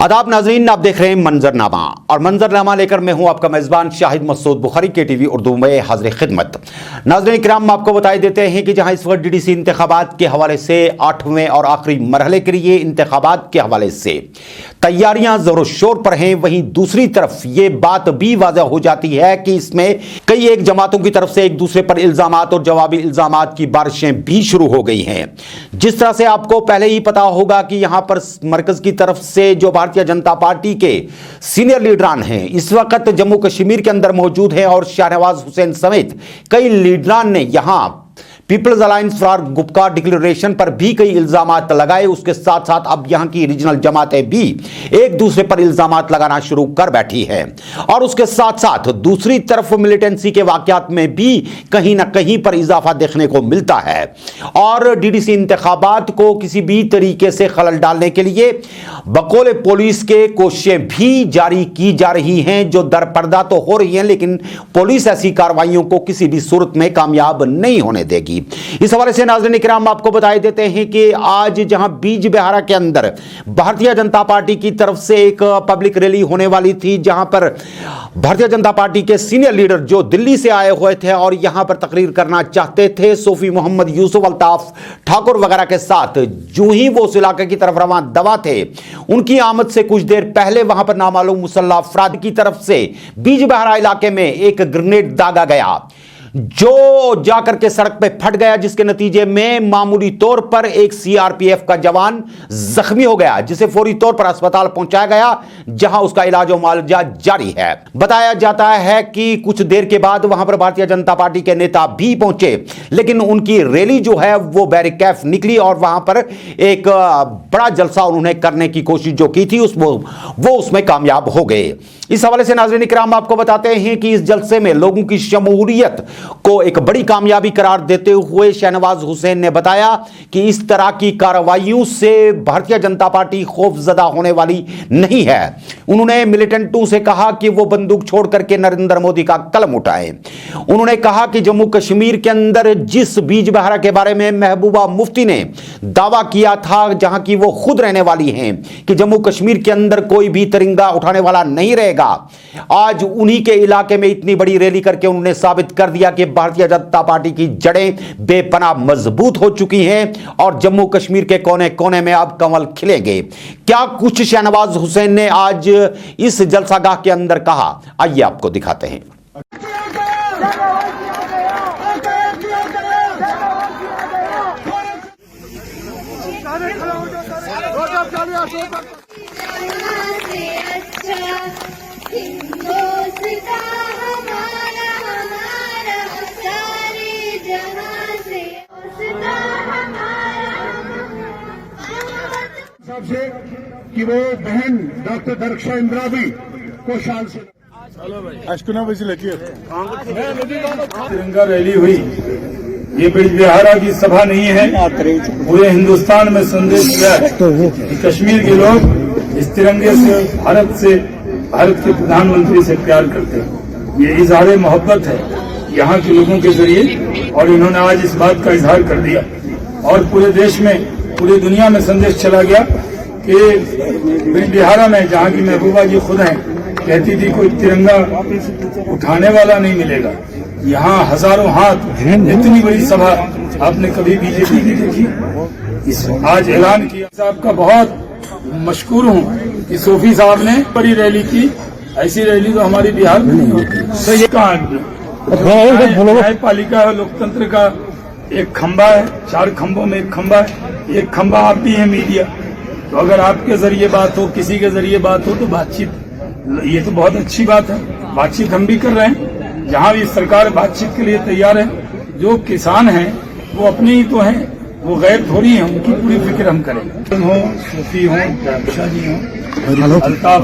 आदाब नाजरीन, आप देख रहे हैं मंजरनामा और मंजरनामा लेकर मैं हूं आपका मेजबान शाहिद मसूद बुखारी के टीवी उर्दू में हाजिर खिदमत। नाजरीन किराम, आपको बताई देते हैं कि जहां इस वक्त डीडीसी इंतखाबात के हवाले से 8वें और आखिरी मरहले के लिए इंतखाबात के हवाले से तैयारियां जोरों शोर पर हैं, वहीं दूसरी तरफ ये बात भी वाज़ह हो जाती है कि इसमें कई एक जमातों की तरफ से एक दूसरे पर इल्जामात और जवाबी इल्जामात की बारिशें भी शुरू हो गई हैं। जिस तरह से आपको पहले ही पता होगा कि यहां पर मरकज की तरफ से जो भारतीय जनता पार्टी के सीनियर लीडरान हैं इस वक्त जम्मू कश्मीर के अंदर मौजूद हैं और शाहनवाज हुसैन समेत कई लीडरान ने यहां पीपल्स अलायंस फॉर गुपका डिक्लेरेशन पर भी कई इल्जामात लगाए। उसके साथ साथ अब यहां की रीजनल जमातें भी एक दूसरे पर इल्जामात लगाना शुरू कर बैठी है और उसके साथ साथ दूसरी तरफ मिलिटेंसी के वाकयात में भी कहीं ना कहीं पर इजाफा देखने को मिलता है और डीडीसी इंतखाबात को किसी भी तरीके से खलल डालने के लिए बकौल पुलिस के कोशिशें भी जारी की जा रही हैं, जो दरपर्दा तो हो रही हैं लेकिन पुलिस ऐसी कार्रवाइयों को किसी भी सूरत में कामयाब नहीं होने देगी। इस हवाले से नाज़रीन किराम आपको बताए देते हैं कि आज जहां बीज बिहारा के अंदर भारतीय जनता पार्टी की तरफ से एक पब्लिक रैली होने वाली थी, जहां पर भारतीय जनता पार्टी के सीनियर लीडर जो दिल्ली से आए हुए थे और यहां पर तकरीर करना चाहते थे, सूफी मोहम्मद यूसुफ अल्ताफ ठाकुर वगैरह के साथ, जो ही वो उस इलाके की तरफ रवाना दवा थे, उनकी आमद से कुछ देर पहले वहां पर नामालूम मुसल्लह अफराद की तरफ से बीज बिहारा इलाके में एक ग्रेनेड दागा गया जो जाकर के सड़क पे फट गया, जिसके नतीजे में मामूली तौर पर एक सीआरपीएफ का जवान जख्मी हो गया, जिसे फौरी तौर पर अस्पताल पहुंचाया गया जहां उसका इलाज और मुआवजा जारी है। बताया जाता है कि कुछ देर के बाद वहां पर भारतीय जनता पार्टी के नेता भी पहुंचे, लेकिन उनकी रैली जो है वो बैरिकेड निकली और वहां पर एक बड़ा जलसा उन्होंने करने की कोशिश जो की थी वो उसमें कामयाब हो गए। इस हवाले से नाज़रीन किराम आपको बताते हैं कि इस जलसे में लोगों की शमूलियत को एक बड़ी कामयाबी करार देते हुए शाहनवाज हुसैन ने बताया कि इस तरह की कार्रवाइयों से भारतीय जनता पार्टी खौफजदा होने वाली नहीं है। उन्होंने मिलिटेंटों से कहा कि वो बंदूक छोड़ करके नरेंद्र मोदी का कलम उठाएं। उन्होंने कहा कि जम्मू कश्मीर के अंदर जिस बीज बिहारा के बारे में महबूबा मुफ्ती ने दावा किया था, जहां की वो खुद रहने वाली हैं, कि जम्मू कश्मीर के अंदर कोई भी तिरंगा उठाने वाला नहीं रहेगा, आज उन्हीं के इलाके में इतनी बड़ी रैली करके उन्होंने साबित कर दिया कि भारतीय जनता पार्टी की जड़ें बेपनाह मजबूत हो चुकी हैं और जम्मू कश्मीर के कोने कोने में अब कमल खिलेंगे। क्या कुछ शाहनवाज हुसैन ने आज इस जलसागाह के अंदर कहा, आइए आपको दिखाते हैं। से कि वो बहन डॉक्टर दरक्षा इंद्रावी को शाल से तिरंगा रैली हुई। ये बीज बिहारा की सभा नहीं है, पूरे हिंदुस्तान में संदेश दिया है कि कश्मीर के लोग इस तिरंगे से भारत के प्रधानमंत्री से प्यार करते हैं। ये इजहार मोहब्बत है यहाँ के लोगों के जरिए और इन्होंने आज इस बात का इजहार कर दिया और पूरे देश में, पूरी दुनिया में संदेश चला गया कि बीज बिहारा में, जहाँ की महबूबा जी खुद हैं, कहती थी कोई तिरंगा उठाने वाला नहीं मिलेगा। यहाँ हजारों हाथ, इतनी बड़ी सभा आपने कभी बीजेपी की देखी। इस आज ऐलान किया। साहब का बहुत मशकूर हूँ कि सूफी साहब ने बड़ी रैली की। ऐसी रैली तो हमारी बिहार में नहीं होती। तो ये न्यायपालिका लोकतंत्र का एक खंबा है, 4 खंभों में एक खंबा है। एक खंबा आप भी है मीडिया, तो अगर आपके जरिए बात हो, किसी के जरिए बात हो तो बातचीत, ये तो बहुत अच्छी बात है। बातचीत हम भी कर रहे हैं, जहाँ भी सरकार बातचीत के लिए तैयार है। जो किसान हैं वो अपने ही तो हैं, वो गैर थोड़ी हैं, उनकी पूरी फिक्र हम करें। हो सूफी हो, दरक्षा जी हो, अल्ताफ,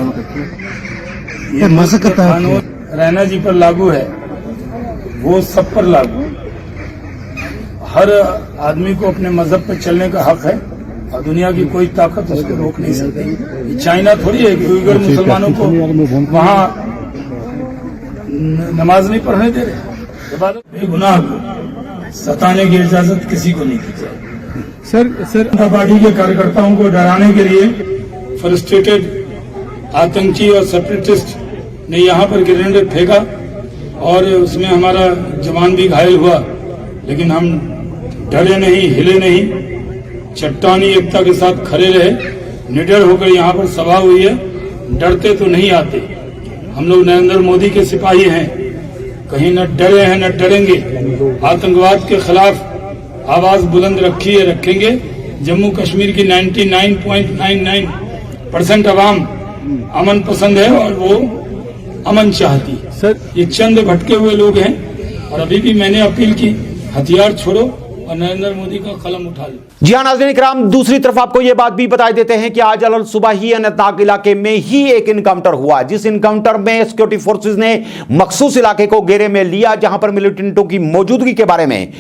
ये कानून रैना जी पर लागू है, वो सब पर लागू। हर आदमी को अपने मजहब पर चलने का हक है और दुनिया की कोई ताकत उसको रोक नहीं सकती। चाइना थोड़ी है कि उइगर मुसलमानों को वहाँ नमाज नहीं पढ़ने दे रहे। बेगुनाह को सताने की इजाजत किसी को नहीं दी जाएगी। सर जनता पार्टी के कार्यकर्ताओं को डराने के लिए फ्रस्ट्रेटेड आतंकी और सेपरेटिस्ट ने यहाँ पर ग्रेनेड फेंका और उसमें हमारा जवान भी घायल हुआ, लेकिन हम डरे नहीं, हिले नहीं, चट्टानी एकता के साथ खड़े रहे, निडर होकर यहाँ पर सभा हुई है। डरते तो नहीं आते, हम लोग नरेंद्र मोदी के सिपाही हैं, कहीं न डरे हैं न डरेंगे। आतंकवाद के खिलाफ आवाज बुलंद रखी है, रखेंगे। जम्मू कश्मीर की 99.99% आवाम अमन पसंद है और वो अमन चाहती है। सर, ये चंद भटके हुए लोग हैं और अभी भी मैंने अपील की, हथियार छोड़ो और नरेंद्र मोदी का कलम उठा लो। जी हां नाज़रीन इकराम, दूसरी तरफ आपको यह बात भी बता देते हैं कि आज अलग सुबह ही अनंतनाग इलाके में ही एक इनकाउंटर हुआ, जिस इनकाउंटर में सिक्योरिटी फोर्सेस ने मखसूस इलाके को घेरे में लिया, जहां पर मिलिटेंटों की मौजूदगी के बारे में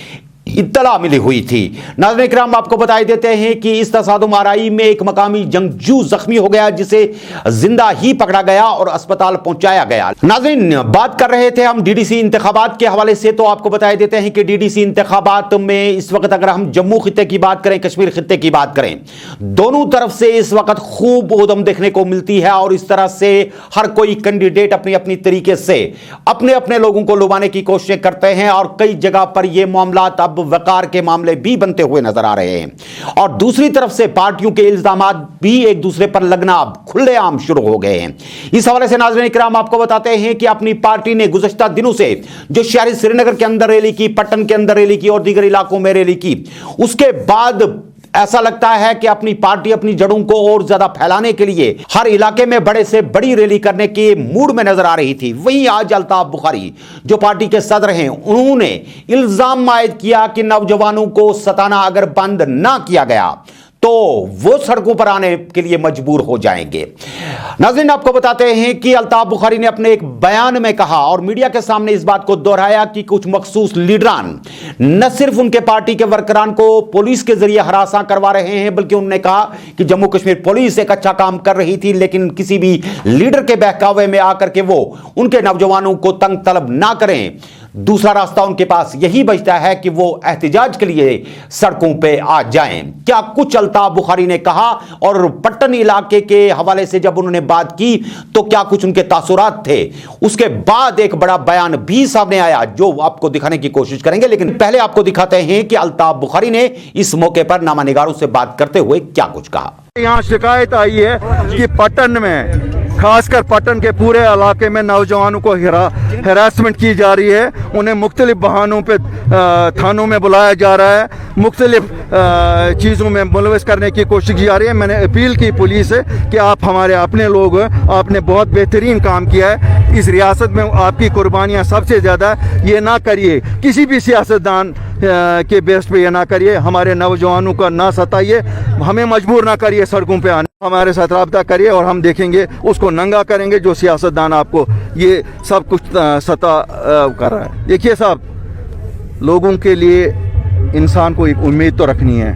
इत्तला मिली हुई थी। नाज़रीन इकराम, आपको बताई देते हैं कि इस तसादुम आराई में एक मकामी जंगजू जख्मी हो गया, जिसे जिंदा ही पकड़ा गया और अस्पताल पहुंचाया गया। नाज़रीन, बात कर रहे थे हम डीडीसी इंतखाबात के हवाले से, तो आपको बताई देते हैं कि डीडीसी इंतखाबात में इस वक्त अगर हम जम्मू खित्ते की बात करें, कश्मीर खित्ते की बात करें, दोनों तरफ से इस वक्त खूब उदम देखने को मिलती है और इस तरह से हर कोई कैंडिडेट अपनी अपनी तरीके से अपने अपने लोगों को लुभाने की कोशिश करते हैं और कई जगह पर यह मामला अब वकार के मामले भी बनते हुए नजर आ रहे हैं। और दूसरी तरफ से पार्टियों के इल्जामात भी एक दूसरे पर लगना अब खुलेआम शुरू हो गए हैं। इस हवाले से नाज़रीन इकराम आपको बताते हैं कि अपनी पार्टी ने गुज़श्ता दिनों से जो शहरी श्रीनगर के अंदर रैली की, पट्टन के अंदर रैली की और दीगर इलाकों में रैली की, उसके बाद ऐसा लगता है कि अपनी पार्टी अपनी जड़ों को और ज्यादा फैलाने के लिए हर इलाके में बड़े से बड़ी रैली करने के मूड में नजर आ रही थी। वहीं आज अल्ताफ बुखारी जो पार्टी के सदर हैं, उन्होंने इल्जाम आयद किया कि नौजवानों को सताना अगर बंद ना किया गया तो वो सड़कों पर आने के लिए मजबूर हो जाएंगे। नाज़रीन, आपको बताते हैं कि अल्ताफ बुखारी ने अपने एक बयान में कहा और मीडिया के सामने इस बात को दोहराया कि कुछ मखसूस लीडरान न सिर्फ उनके पार्टी के वर्करान को पुलिस के जरिए हरासा करवा रहे हैं, बल्कि उन्होंने कहा कि जम्मू कश्मीर पुलिस एक अच्छा काम कर रही थी, लेकिन किसी भी लीडर के बहकावे में आकर के वो उनके नौजवानों को तंग तलब ना करें। दूसरा रास्ता उनके पास यही बचता है कि वो एहतिजाज के लिए सड़कों पे आ जाएं। क्या कुछ अल्ताफ बुखारी ने कहा और पट्टन इलाके के हवाले से जब उन्होंने बात की तो क्या कुछ उनके तासुरात थे, उसके बाद एक बड़ा बयान भी सामने आया जो आपको दिखाने की कोशिश करेंगे। लेकिन पहले आपको दिखाते हैं कि अल्ताफ बुखारी ने इस मौके पर नामानिगारों से बात करते हुए क्या कुछ कहा। यहाँ शिकायत आई है कि पट्टन में, खासकर पट्टन के पूरे इलाके में नौजवानों को हरासमेंट की जा रही है, उन्हें मुख्तलिफ बहानों पे थानों में बुलाया जा रहा है, मुख्तलिफ चीज़ों में मुलविस करने की कोशिश की जा रही है। मैंने अपील की पुलिस से कि आप हमारे अपने लोग, आपने बहुत बेहतरीन काम किया है, इस रियासत में आपकी कुर्बानियाँ सबसे ज़्यादा, ये ना करिए, किसी भी सियासतदान के बेस पे ये ना करिए, हमारे नौजवानों का ना सताइए, हमें मजबूर ना करिए सड़कों पे आने, हमारे साथ रब्ता करिए और हम देखेंगे, उसको नंगा करेंगे जो सियासतदान आपको ये सब कुछ सता कर रहा है। देखिए साहब, लोगों के लिए इंसान को एक उम्मीद तो रखनी है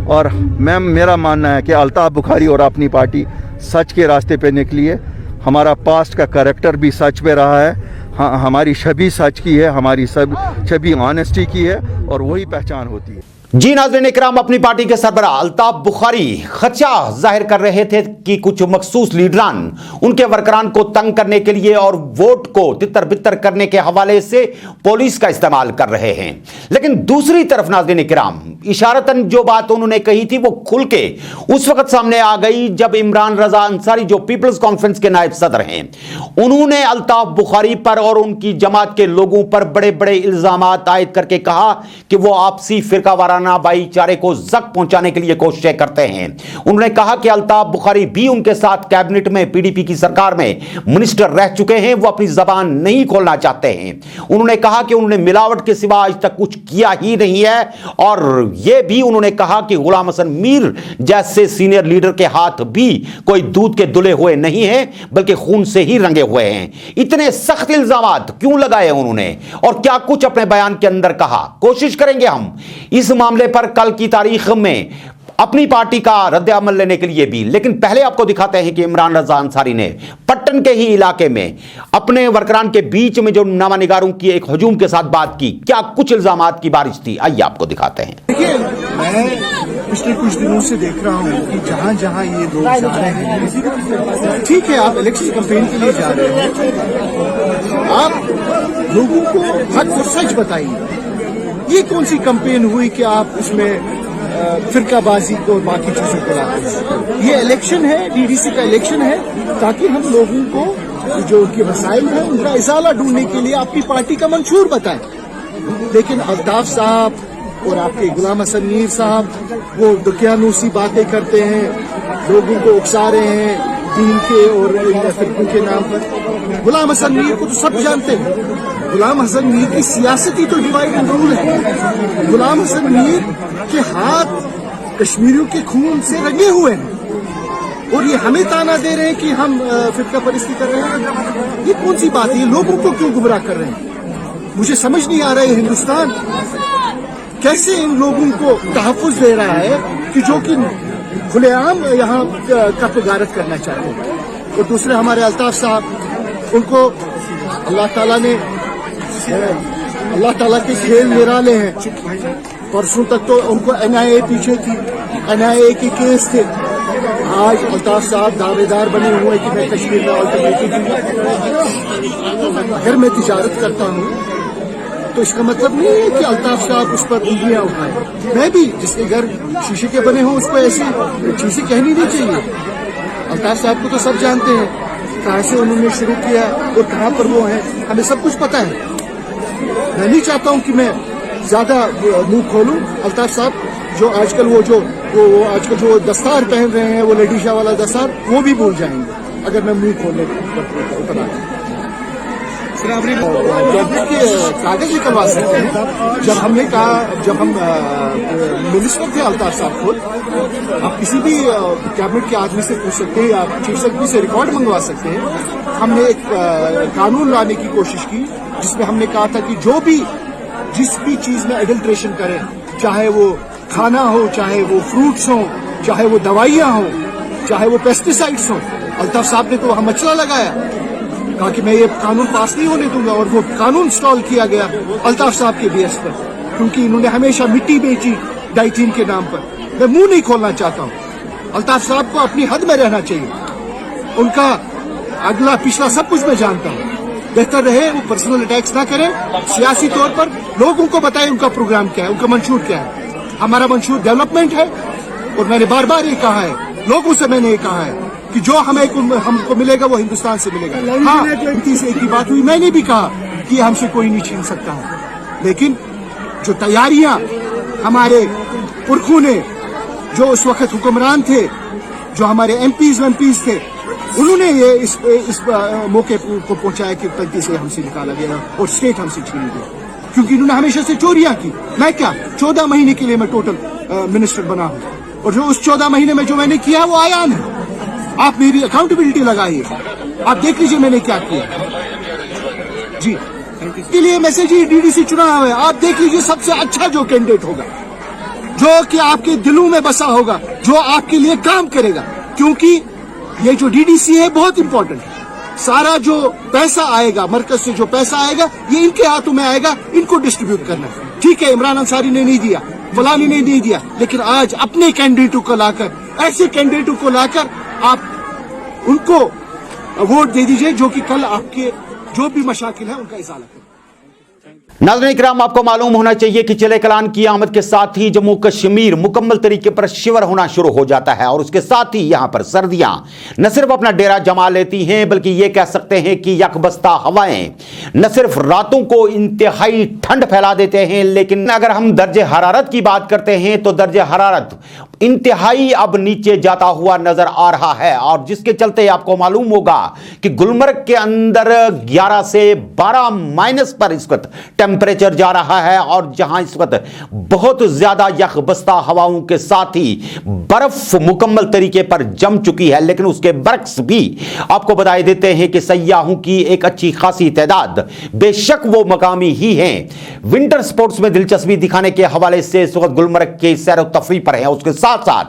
और मेरा मानना है कि अल्ताफ बुखारी और अपनी पार्टी सच के रास्ते पे निकली है। हमारा पास्ट का कैरेक्टर भी सच पे रहा है, हाँ, हमारी छवि सच की है, हमारी सब छवि ऑनेस्टी की है और वही पहचान होती है। जी नाज़रीन इकराम, अपनी पार्टी के सरबराह अल्ताफ बुखारी खदशा जाहिर कर रहे थे कि कुछ मखसूस लीडरान उनके वर्करान को तंग करने के लिए और वोट को तितर बितर करने के हवाले से पुलिस का इस्तेमाल कर रहे हैं। लेकिन दूसरी तरफ नाज़रीन इकराम, इशारतन जो बात उन्होंने कही थी वो खुल के उस वक्त सामने आ गई जब इमरान रजा अंसारी जो पीपल्स कॉन्फ्रेंस के नायब सदर हैं, उन्होंने अल्ताफ बुखारी पर और उनकी जमात के लोगों पर बड़े बड़े इल्जामात आयद करके कहा कि वो आपसी फिरकावाराना भाईचारे को जख्म पहुंचाने के लिए कोशिशें करते हैं। उन्होंने कहा कि अल्ताफ बुखारी भी उनके साथ कैबिनेट में पीडीपी की सरकार में मिनिस्टर रह चुके हैं, वो अपनी जबान नहीं खोलना चाहते हैं। उन्होंने कहा कि उन्होंने मिलावट के सिवा आज तक कुछ किया ही नहीं है और यह भी उन्होंने कहा कि गुलाम हसन मीर जैसे सीनियर लीडर के हाथ भी कोई दूध के दुले हुए नहीं है, बल्कि खून से ही रंगे हुए हैं। इतने सख्त इल्जामात क्यों लगाए उन्होंने और क्या कुछ अपने बयान के अंदर कहा, कोशिश करेंगे हम इस मामले पर कल की तारीख में अपनी पार्टी का रद्द-ए-अमल लेने के लिए भी। लेकिन पहले आपको दिखाते हैं कि इमरान रजा अंसारी ने पट्टन के ही इलाके में अपने वर्करान के बीच में जो नामानिगारों की एक हजूम के साथ बात की, क्या कुछ इल्जामात की बारिश थी, आइए आपको दिखाते हैं। देखिए, मैं पिछले कुछ दिनों से देख रहा हूँ कि जहाँ जहाँ ये लोग जा रहे हैं, ठीक है आप इलेक्शन कैंपेन के लिए जा रहे हैं, आप लोगों को हक और सच बताइए। ये कौन सी कैंपेन हुई कि आप उसमें फिरकाबाजी को और बाकी चीजों को लाते हैं? ये इलेक्शन है, डीडीसी का इलेक्शन है, ताकि हम लोगों को जो उनके मसाइल हैं उनका इजाला ढूंढने के लिए अपनी पार्टी का मंशूर बताएं। लेकिन अल्ताफ साहब और आपके गुलाम हसन मीर साहब वो दुकियानूसी बातें करते हैं, लोगों को उकसा रहे हैं दीन के और इन फिरकों के नाम पर। गुलाम हसन मीर को तो सब जानते हैं, गुलाम हसन मीर की सियासती तो डिवाइड एंड रूल है। गुलाम हसन मीर के हाथ कश्मीरियों के खून से रंगे हुए हैं और ये हमें ताना दे रहे हैं कि हम फिरका परस्ती कर रहे हैं। ये कौन सी बात है? ये लोगों को क्यों गुमराह कर रहे हैं? मुझे समझ नहीं आ रहा है हिंदुस्तान कैसे इन लोगों को तहफ़्फ़ुज़ दे रहा है कि जो कि खुलेआम यहाँ का तगारत करना चाहते हैं। और दूसरे हमारे अल्ताफ साहब, उनको अल्लाह ताला के खेल निराले हैं। परसों तक तो उनको NIA पीछे थी, NIA के केस थे। आज अल्ताफ साहब दावेदार बने हुए कि मैं कश्मीर में अल्टरनेटिव दूंगा। अगर मैं तिजारत करता हूँ तो इसका मतलब नहीं है कि अल्ताफ साहब उस पर उंगलियां उठाएं। मैं भी जिसके घर शीशे के बने हों उस पर ऐसी चीजें कहनी नहीं चाहिए। अल्ताफ साहब को तो सब जानते हैं, कहाँ से उन्होंने शुरू किया और कहाँ पर वो हैं, हमें सब कुछ पता है। मैं नहीं चाहता हूँ कि मैं ज्यादा मुंह खोलूं। अल्ताफ साहब जो आजकल वो आजकल जो दस्तार पहन रहे हैं, वो लेडी शाह वाला दस्तार, वो भी भूल जाएंगे अगर मैं मुंह खोलने पर कैबिनेट के कागज निकलवा सकते हैं। जब हमने कहा, जब हम मिनिस्टर थे अल्ताफ साहब खुद, आप किसी भी कैबिनेट के आदमी से पूछ सकते हैं, आप चीफ सेक्रेटरी से रिकॉर्ड मंगवा सकते हैं। हमने एक कानून लाने की कोशिश की जिसमें हमने कहा था कि जो भी जिस भी चीज में एडल्ट्रेशन करें, चाहे वो खाना हो, चाहे वो फ्रूट्स हो, चाहे वो दवाइयां हो, चाहे वो पेस्टिसाइड्स हो, अल्ताफ साहब ने तो वहां मसला लगाया, कहा कि मैं ये कानून पास नहीं होने दूंगा। और वो कानून इंस्टॉल किया गया अल्ताफ साहब के बेस पर, क्योंकि इन्होंने हमेशा मिट्टी बेची डाइटीन के नाम पर। मैं मुंह नहीं खोलना चाहता हूँ, अल्ताफ साहब को अपनी हद में रहना चाहिए। उनका अगला पिछला सब कुछ मैं जानता हूँ। बेहतर रहे वो पर्सनल अटैक्स ना करें, सियासी तौर पर लोगों को बताएं उनका प्रोग्राम क्या है, उनका मंशूर क्या है। हमारा मंशूर डेवलपमेंट है और मैंने बार बार ये कहा है, लोगों से मैंने ये कहा है कि जो हमको मिलेगा वो हिंदुस्तान से मिलेगा। हाँ, से एक ही बात हुई, मैंने भी कहा कि हमसे कोई नहीं छीन सकता है, लेकिन जो तैयारियां हमारे पुरखों ने, जो उस वक्त हुक्मरान थे, जो हमारे एमपीज थे, उन्होंने ये इस मौके को पहुंचाया कि तंती से हमसे निकाला गया और स्टेट हमसे छीनी गई, क्योंकि इन्होंने हमेशा से चोरियां की। मैं क्या 14 महीने के लिए मैं टोटल मिनिस्टर बना हूं, और जो उस 14 महीने में जो मैंने किया वो आयान है। आप मेरी अकाउंटेबिलिटी लगाइए, आप देख लीजिए मैंने क्या किया जी। के लिए मैसेज ही डीडीसी चुना हुआ है, आप देख लीजिए सबसे अच्छा जो कैंडिडेट होगा, जो कि आपके दिलों में बसा होगा, जो आपके लिए काम करेगा, क्योंकि ये जो डीडीसी है बहुत इंपॉर्टेंट है। सारा जो पैसा आएगा मरकज से, जो पैसा आएगा ये इनके हाथों में आएगा, इनको डिस्ट्रीब्यूट करना है। ठीक है, इमरान अंसारी ने नहीं दिया, फलानी ने नहीं दिया, लेकिन आज अपने कैंडिडेटों को लाकर, ऐसे कैंडिडेटों को लाकर आप उनको वोट दे दीजिए, जो कि कल आपके जो भी मशाकिल है उनका इजाला करें। नाज़रीन किराम, आपको मालूम होना चाहिए कि चले कलान की आमद के साथ ही जम्मू कश्मीर मुकम्मल तरीके पर शिवर होना शुरू हो जाता है, और उसके साथ ही यहां पर सर्दियां न सिर्फ अपना डेरा जमा लेती हैं, बल्कि यह कह सकते हैं कि यकबस्ता हवाएं न सिर्फ रातों को इंतहाई ठंड फैला देते हैं, लेकिन अगर हम दर्जे हरारत की बात करते हैं तो दर्जे हरारत इंतहाई अब नीचे जाता हुआ नजर आ रहा है। और जिसके चलते आपको मालूम होगा कि गुलमर्ग के अंदर 11 से 12 माइनस पर इस वक्त टेम्परेचर जा रहा है, और जहां इस वक्त बहुत ज्यादा यकबस्ता हवाओं के साथ ही बर्फ मुकम्मल तरीके पर जम चुकी है। लेकिन उसके बरक्स भी आपको बताए देते हैं कि सयाहों की एक अच्छी खासी तादाद, बेशक वो मकामी ही हैं, विंटर स्पोर्ट्स में दिलचस्पी दिखाने के हवाले से इस वक्त गुलमर्ग के सैर तफरी पर है। उसके साथ साथ साथ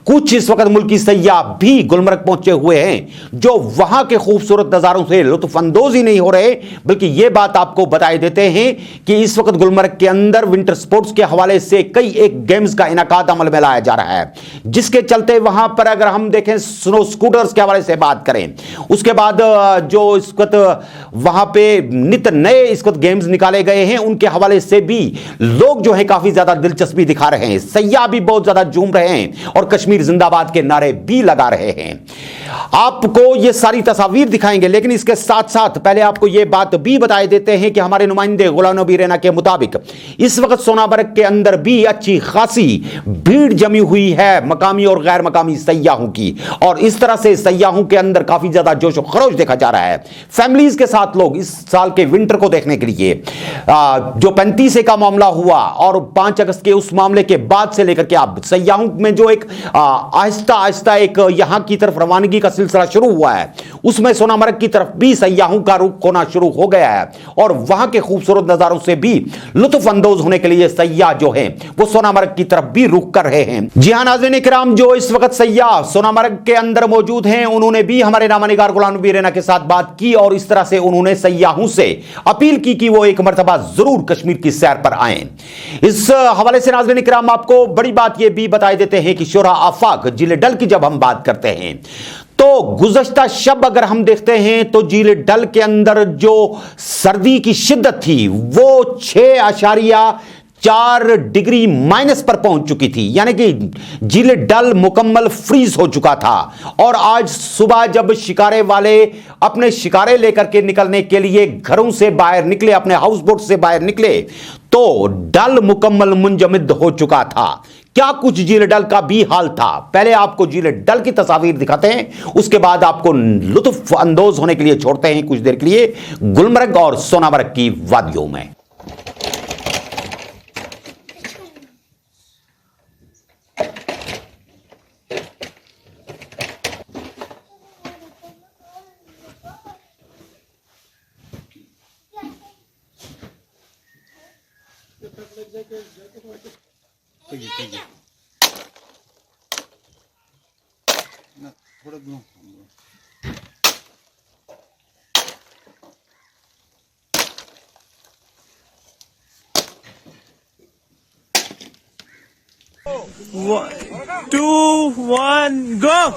कुछ इस वक्त मुल्की सयाह भी गुलमर्ग पहुंचे हुए हैं, जो वहां के खूबसूरत नजारों से लुत्फ अंदोज ही नहीं हो रहे, बल्कि यह बात आपको बताए देते हैं कि इस वक्त गुलमर्ग के अंदर विंटर स्पोर्ट्स के हवाले से कई एक गेम्स का इनाकाद अमल में लाया जा रहा है, जिसके चलते वहां पर अगर हम देखें स्नो स्कूटर्स के हवाले से बात करें, उसके बाद जो इस वक्त वहां पे नित नए इस वक्त गेम्स निकाले गए हैं, उनके हवाले से भी लोग जो है काफी ज्यादा दिलचस्पी दिखा रहे हैं, सयाह भी बहुत ज्यादा झूम रहे हैं और कश्मीर जिंदाबाद के नारे भी लगा रहे हैं। आपको ये सारी तस्वीर दिखाएंगे, लेकिन इसके साथ साथ पहले आपको ये बात भी बताए देते हैं कि हमारे नुमाइंदे गुलाम नबी रैना के मुताबिक इस वक्त सोनामर्ग के अंदर भी अच्छी खासी भीड़ जमी हुई है मकामी और गैर मकामी सयाहों की, और इस तरह से सयाहों के अंदर काफी ज्यादा जोश और खरोश देखा जा रहा है। फैमिलीज के साथ लोग इस साल के विंटर को देखने के लिए जो 35 का मामला हुआ और 5 अगस्त के उस मामले के बाद से लेकर के अब सयाहों में जो एक आहिस्ता आहिस्ता एक यहां की तरफ रवानगी का सिलसिला शुरू हुआ है, उसमें सोनामर्ग की तरफ भी सयाहों का रुख होना शुरू हो गया है और वहां के खूबसूरत नजारों से भी लुत्फ अंदोज होने के लिए सयाह जो है वो सोनामर्ग की तरफ भी रुख कर रहे हैं। जी हां नाज़रीन इकराम, जो इस वक्त सयाह सोनामर्ग के अंदर मौजूद हैं, उन्होंने भी हमारे नामानिगार गुलाम नबी रैना के साथ बात की और इस तरह से उन्होंने सयाहों से अपील की कि वो एक मर्तबा जरूर कश्मीर की सैर पर आए। इस हवाले से नाज़रीन इकराम आपको बड़ी बात यह भी बताई देते हैं कि शोरा आफाक जिले डल की जब हम बात करते हैं तो गुज़श्ता शब अगर हम देखते हैं तो जिले डल के अंदर जो सर्दी की शिद्दत थी वो 6.4 डिग्री माइनस पर पहुंच चुकी थी, यानी कि जिले डल मुकम्मल फ्रीज हो चुका था। और आज सुबह जब शिकारे वाले अपने शिकारे लेकर के निकलने के लिए घरों से बाहर निकले, अपने हाउस बोट से बाहर निकले, तो डल मुकम्मल मुंजमद हो चुका था। क्या कुछ जिले डल का भी हाल था, पहले आपको जिले डल की तस्वीर दिखाते हैं, उसके बाद आपको लुत्फ अंदोज होने के लिए छोड़ते हैं कुछ देर के लिए गुलमर्ग और सोनामर्ग की वादियों में। Two, one, go!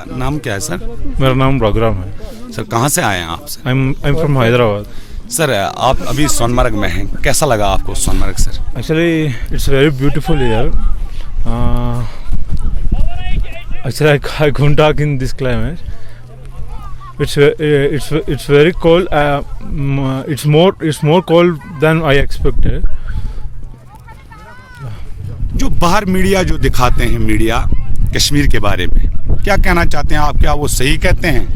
नाम क्या है सर? मेरा नाम रघुराम है। सर कहाँ से आए हैं आप sir? I am from Hyderabad. Sir आप अभी सोनमर्ग में हैं, कैसा लगा आपको Sonmarg sir? Actually it's very beautiful here. Actually I couldn't talk in this climate. It's very cold. It's more cold than I expected. जो बाहर मीडिया जो दिखाते हैं मीडिया कश्मीर के बारे में क्या कहना चाहते हैं आप? क्या वो सही कहते हैं?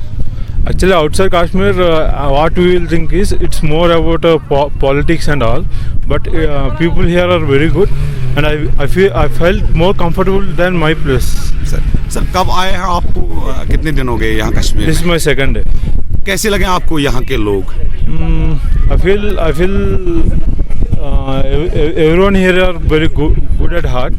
Actually, outside Kashmir, what we will think is it's more about politics and all. But people here are very good, and I felt more comfortable than my place. Sir कब आए हैं? आपको कितने दिन हो गए यहाँ कश्मीर This is में? my second day. कैसे लगे आपको यहाँ के लोग? I feel everyone here are very good at heart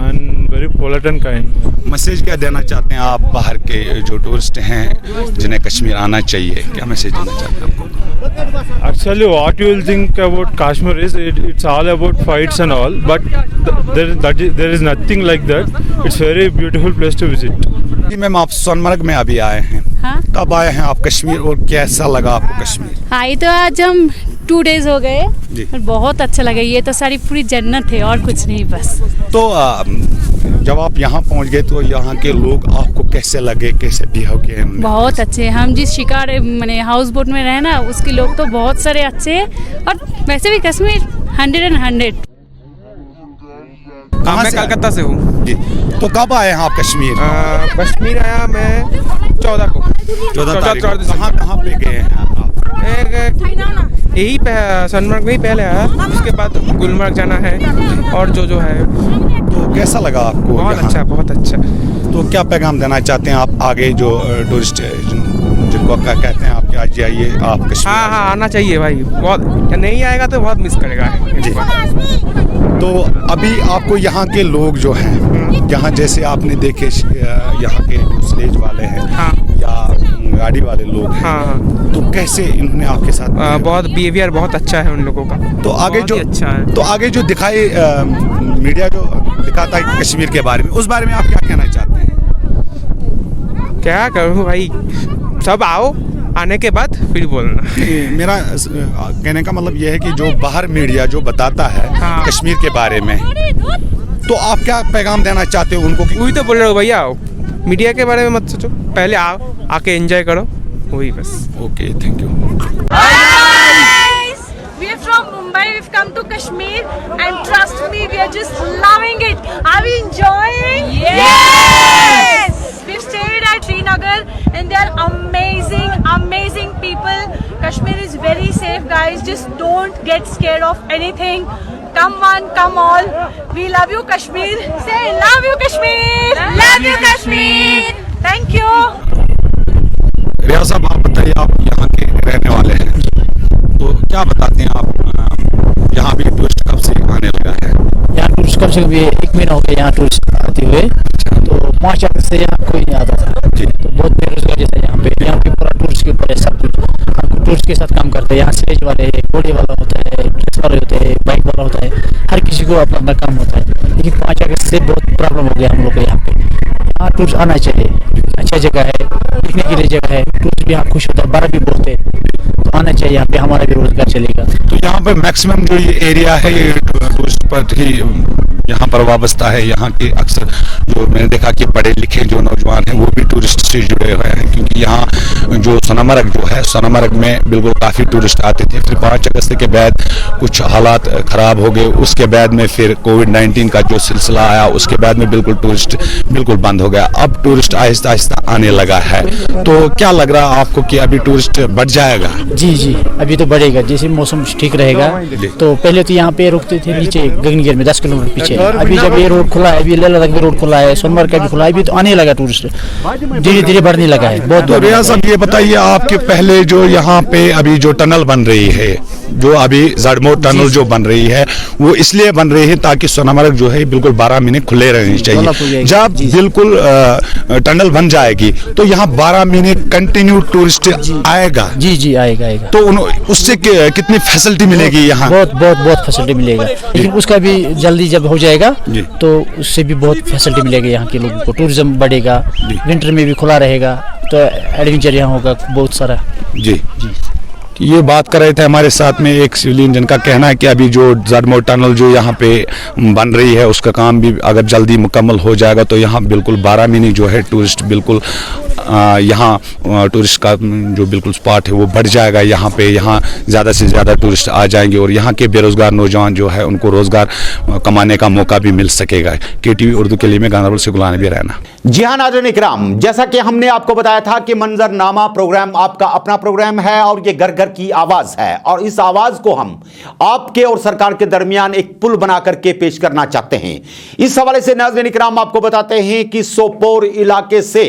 and very polite and kind. Message क्या देना चाहते हैं आप बाहर के जो टूरिस्ट हैं जिन्हें कश्मीर आना चाहिए? क्या मैसेज देना चाहते हैं आपको? Actually, what you will think about Kashmir is it's all about fights and all, but there is nothing like that. It's very beautiful place to visit. जी मैम, आप सोनमर्ग में अभी आए हैं। हाँ? कब आए हैं आप कश्मीर और कैसा लगा आपको कश्मीर? आए तो आज हम 2 days हो गए जी। और बहुत अच्छा लगा। ये तो सारी पूरी जन्नत है और कुछ नहीं बस। तो जब आप यहाँ पहुँच गए तो यहाँ के लोग आपको कैसे लगे, कैसे बिहेव किए? बहुत अच्छे। हम जिस शिकार मैंने हाउस बोट में रहे ना, उसके लोग तो बहुत सारे अच्छे हैं। और वैसे भी कश्मीर 100 मैं कलकत्ता से हूँ जी। तो कब आए हैं आप कश्मीर? कश्मीर आया मैं 14 को। 14 तारीख को। दिसंबर। कहाँ पे गए हैं आप? यही सोनमर्ग में ही पहले आया, उसके बाद गुलमर्ग जाना है और जो है। तो कैसा लगा आपको? बहुत यहाँ? अच्छा, बहुत अच्छा। तो क्या पैगाम देना चाहते हैं आप आगे जो टूरिस्ट जिनको कहते हैं आप आज जाइए आप कश्मीर? हाँ, आना चाहिए भाई। बहुत नहीं आएगा तो बहुत मिस करेगा जी। तो अभी आपको यहाँ के लोग जो हैं, यहाँ जैसे आपने देखे यहाँ के स्टेज वाले हैं, हाँ, या गाड़ी वाले लोग हैं, हाँ, तो कैसे इन्होंने आपके साथ बहुत बिहेवियर बहुत अच्छा है उन लोगों का। तो आगे जो अच्छा है। तो आगे जो दिखाई मीडिया जो दिखाता है कश्मीर के बारे में, उस बारे में आप क्या कहना चाहते हैं? क्या करूँ भाई, सब आओ, आने के बाद फिर बोलना। मेरा कहने का मतलब यह है कि जो बाहर मीडिया जो बताता है हाँ, कश्मीर के बारे में, तो आप क्या पैगाम देना चाहते हो उनको? वही तो बोल रहे हो भैया, आओ, मीडिया के बारे में मत सोचो, पहले आओ, आके एंजॉय करो, वही बस। Okay, thank you. We are from Mumbai. We've come to Kashmir, and trust me, we are just loving it. Are we enjoying? Yes! We've stayed at Srinagar, and they are amazing people. Kashmir is very safe, guys. Just don't get scared of anything. Come one, come all. We love you, Kashmir. Say, love you, Kashmir. Love you, Kashmir. Thank you. रिया साहब, आप बताइए, आप यहाँ के रहने वाले हैं, तो क्या बताते हैं आप यहाँ भी टूरिस्ट कब से आने लगा है? यहाँ टूरिस्ट कम से कम 1 महीना हो गया यहाँ टूरिस्ट आते हुए। तो 5 अगस्त से यहाँ कोई नहीं आता था जी। तो बहुत बेरोजगारी है यहाँ पे पूरा टूरिस्ट के ऊपर है सब कुछ। हमको टूरिस्ट के साथ काम करते हैं। यहाँ स्टेज वाले, घोड़े वाला होता है, ड्रेस वाले होते हैं, बाइक वाला होता है, हर किसी को अपना अपना काम होता है। लेकिन 5 अगस्त से बहुत प्रॉब्लम हो गया हम लोग को यहाँ पे। यहाँ टूरिस्ट आना चाहिए, अच्छा जगह है, दिखने के लिए जगह है, टूरिस्ट भी यहाँ खुश होता है, बारह भी बहुत है, तो आना चाहिए यहाँ पे, हमारा भी रोजगार चलेगा। तो यहाँ पर मैक्सिमम जो ये एरिया है ये टूरिस्ट पर ही यहाँ पर वाबस्ता है। यहाँ के अक्सर जो मैंने देखा कि पढ़े लिखे जो नौजवान हैं वो भी टूरिस्ट से जुड़े हुए हैं, क्योंकि यहाँ जो सोनमर्ग जो है, सोनमर्ग में बिल्कुल काफ़ी टूरिस्ट आते थे। फिर 5 अगस्त के बाद कुछ हालात ख़राब हो गए, उसके बाद में फिर कोविड-19 का जो सिलसिला आया, उसके बाद में बिल्कुल टूरिस्ट बिल्कुल बंद हो गया। अब टूरिस्ट आहिस्ता आहिस्ता आने लगा है, तो क्या लग रहा है आपको कि अभी टूरिस्ट बढ़ जाएगा? जी, अभी तो बढ़ेगा, जैसे मौसम ठीक रहेगा। तो पहले तो यहाँ पे रुकते थे नीचे गगनगिर में 10 किलोमीटर पीछे। अभी जब ये रोड खुला है, अभी लेह लद्दाख भी रोड खुला है, सोनमर्ग का भी खुला है, अभी तो आने लगा टूरिस्ट, धीरे धीरे बढ़ने लगा है बहुत। तो रिया साहब, ये बताइए, आपके पहले जो यहाँ पे अभी जो टनल बन रही है, जो अभी जड़मोर टनल जो बन रही है, वो इसलिए बन रही है ताकि सोनमर्ग जो है बिल्कुल 12 महीने खुले रहने चाहिए। जब बिल्कुल टनल बन जाएगी तो यहाँ 12 महीने कंटिन्यू टूरिस्ट आएगा। जी आएगा। तो उससे कितनी फैसिलिटी मिलेगी यहाँ? बहुत फैसिलिटी मिलेगा, लेकिन उसका भी जल्दी जब हो जाएगा तो उससे भी बहुत फैसिलिटी मिलेगी यहाँ के लोगों को। टूरिज्म बढ़ेगा, विंटर में भी खुला रहेगा, तो एडवेंचर यहाँ होगा बहुत सारा। जी। ये बात कर रहे थे हमारे साथ में एक सिविलियन, जिनका कहना है कि अभी जो जड़मोर टनल जो यहाँ पे बन रही है, उसका काम भी अगर जल्दी मुकम्मल हो जाएगा तो यहाँ बिल्कुल 12 महीने जो है टूरिस्ट बिल्कुल यहाँ टूरिस्ट का जो बिल्कुल स्पॉट है वो बढ़ जाएगा। यहाँ पे ज़्यादा से ज़्यादा टूरिस्ट आ जाएंगे और यहाँ के बेरोज़गार नौजवान जो है उनको रोज़गार कमाने का मौका भी मिल सकेगा। KTV उर्दू के लिए मैं गांधरबल से गुलाम नबी रैना। जी हाँ नाज़रीन इकराम, जैसा कि हमने आपको बताया था कि मंजरनामा प्रोग्राम आपका अपना प्रोग्राम है और ये घर घर की आवाज है, और इस आवाज को हम आपके और सरकार के दरमियान एक पुल बना करके पेश करना चाहते हैं। इस हवाले से नाज़रीन इकराम आपको बताते हैं कि सोपोर इलाके से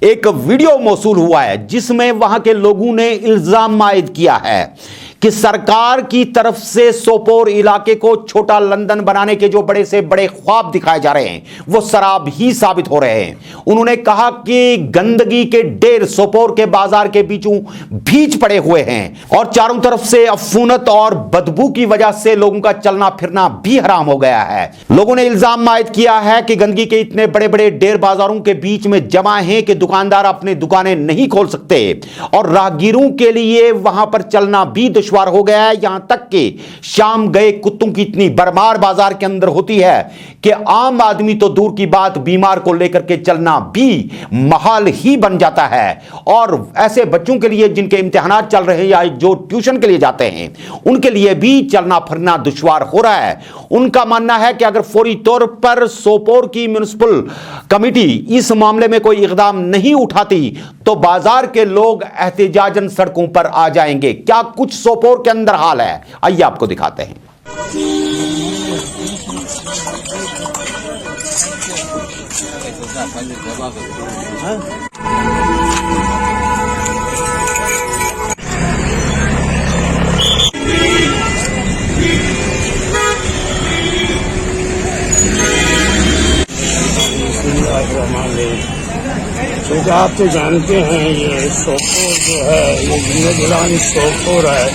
एक वीडियो मौसूल हुआ है जिसमें वहां के लोगों ने इल्जाम आयद किया है कि सरकार की तरफ से सोपोर इलाके को छोटा लंदन बनाने के जो बड़े से बड़े ख्वाब दिखाए जा रहे हैं वो शराब ही साबित हो रहे हैं। उन्होंने कहा कि गंदगी के ढेर सोपोर के बाजार के बीचों बीच पड़े हुए हैं और चारों तरफ से अफूनत और बदबू की वजह से लोगों का चलना फिरना भी हराम हो गया है। लोगों ने इल्जाम आयद किया है कि गंदगी के इतने बड़े बड़े ढेर बाजारों के बीच में जमा हैं कि दुकानदार अपनी दुकानें नहीं खोल सकते और राहगीरों के लिए वहां पर चलना भी दुश्वार हो गया है। यहां तक कि शाम गए कुत्तों की इतनी बरमार बाजार के अंदर होती है कि आम आदमी तो दूर की बात बीमार को लेकर के चलना भी महाल ही बन जाता है। और ऐसे बच्चों के लिए जिनके इम्तिहानात चल रहे हैं या जो ट्यूशन के लिए जाते हैं उनके लिए भी चलना फिरना दुश्वार हो रहा है। उनका मानना है कि अगर फौरी तौर पर सोपोर की म्युनिसिपल कमेटी इस मामले में कोई इकदाम नहीं उठाती तो बाजार के लोग एहतिजाजन सड़कों पर आ जाएंगे। क्या कुछ सोपोर के अंदर हाल है, आइए आपको दिखाते हैं। क्योंकि आप तो जानते हैं ये सोपोर जो है ये जिंदगी सोपोर है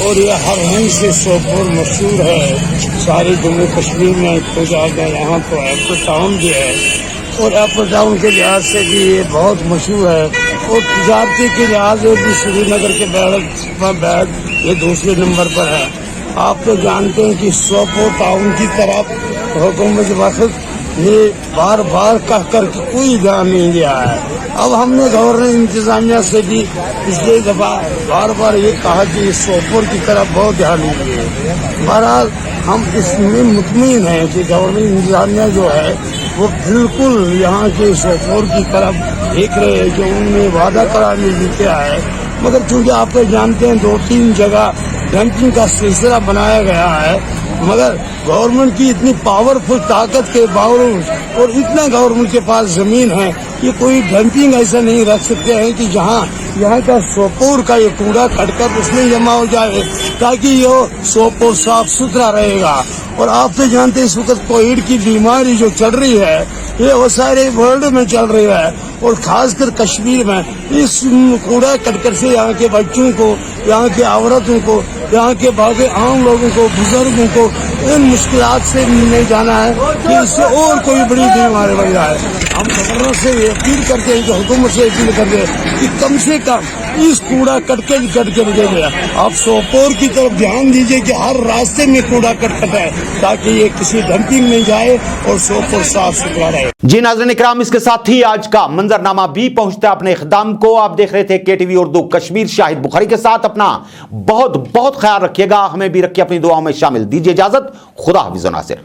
और ये हर रंग से सोपोर मशहूर है। सारे जम्मू कश्मीर में तो जाकर यहाँ तो एयरपोर्ट टाउन भी है और एयरपोर्ट टाउन के लिहाज से भी ये बहुत मशहूर है और तजारती के लिहाज से भी श्रीनगर के बाद ये दूसरे नंबर पर है। आप तो जानते हैं कि सोपोर टाउन की तरफ हुकूमत वक्त ये बार बार कह कर कोई ध्यान नहीं दिया है। अब हमने गवर्नर इंतजामिया से भी पिछले दफा बार बार ये कहा कि सोपोर की तरफ बहुत ध्यान दीजिए। बहरहाल हम इसमें मुतमिन हैं कि गवर्नर इंतजामिया जो है वो बिल्कुल यहाँ के सोपोर की तरफ देख रहे हैं जो उन्होंने वादा कराने भी किया है। मगर चूंकि आप तो जानते हैं 2-3 जगह डंपिंग का सिलसिला बनाया गया है, मगर गवर्नमेंट की इतनी पावरफुल ताकत के बावजूद और इतना गवर्नमेंट के पास जमीन है कि कोई डंपिंग ऐसा नहीं रख सकते हैं कि जहां यहाँ का सोपोर का ये कूड़ा कटकर उसमें जमा हो जाए ताकि ये सोपोर साफ सुथरा रहेगा। और आप तो जानते हैं इस वक्त कोविड की बीमारी जो चल रही है ये वो सारे वर्ल्ड में चल रही है और खासकर कश्मीर में इस कूड़ा कटकर से यहाँ के बच्चों को, यहाँ के औरतों को, यहाँ के बाकी आम लोगों को, बुजुर्गों को इन मुश्किलात से मिलने जाना है कि इससे और कोई बड़ी बीमारी बढ़ जाए। हम गवर्नर से अपील करते हैं कि हुकूमत से अपील करते हैं कि कम से कम इस कूड़ा कट के निकले। आप सोपोर की तरफ ध्यान दीजिए कि हर रास्ते में कूड़ा कट है ताकि ये किसी डंपिंग में जाए और सोपोर साफ सुथरा रहे। जी नाज़रीन इकराम, इसके साथ ही आज का मंजरनामा भी पहुंचता है अपने इख्तिताम को। आप देख रहे थे KTV उर्दू कश्मीर शाहिद बुखारी के साथ। अपना बहुत बहुत ख्याल रखिएगा, हमें भी रखिए अपनी दुआओं में शामिल। दीजिए इजाजत, खुदा हाफिज़ नासिर।